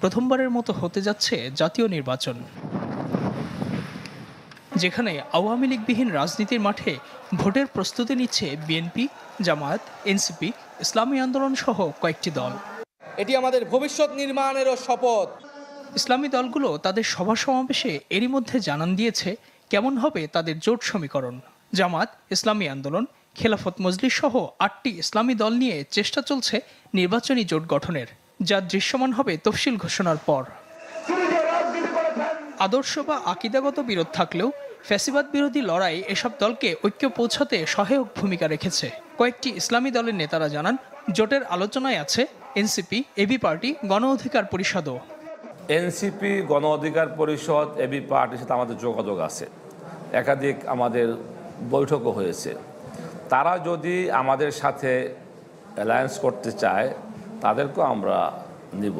প্রথমবারের মতো হতে যাচ্ছে জাতীয় নির্বাচন, যেখানে আওয়ামী লীগবিহীন রাজনীতির মাঠে ভোটের প্রস্তুতি নিচ্ছে বিএনপি, জামায়াত, এনসিপি, ইসলামী আন্দোলন সহ কয়েকটি দল। এটি আমাদের ভবিষ্যৎ নির্মাণেরও শপথ। ইসলামী দলগুলো তাদের সভা সমাবেশে এরই মধ্যে জানান দিয়েছে কেমন হবে তাদের জোট সমীকরণ। জামাত, ইসলামী আন্দোলন, খেলাফত মজলিস সহ 8টি ইসলামী দল নিয়ে চেষ্টা চলছে নির্বাচনী জোট গঠনের, যা দৃশ্যমান হবে তফসিল ঘোষণার পর। আদর্শ বা আকিদাগত বিরোধ থাকলেও ফ্যাসিবাদ বিরোধী লড়াই এসব দলকে ঐক্য পৌঁছাতে সহায়ক ভূমিকা রেখেছে। কয়েকটি ইসলামী দলের নেতারা জানান, জোটের আলোচনায় আছে এনসিপি, এবি পার্টি, গণ অধিকার পরিষদও। এনসিপি, গণ অধিকার পরিষদ, এবি পার্টির সাথে আমাদের যোগাযোগ আছে, একাধিক আমাদের বৈঠকও হয়েছে। তারা যদি আমাদের সাথে অ্যালায়েন্স করতে চায় তাদেরকেও আমরা নিব।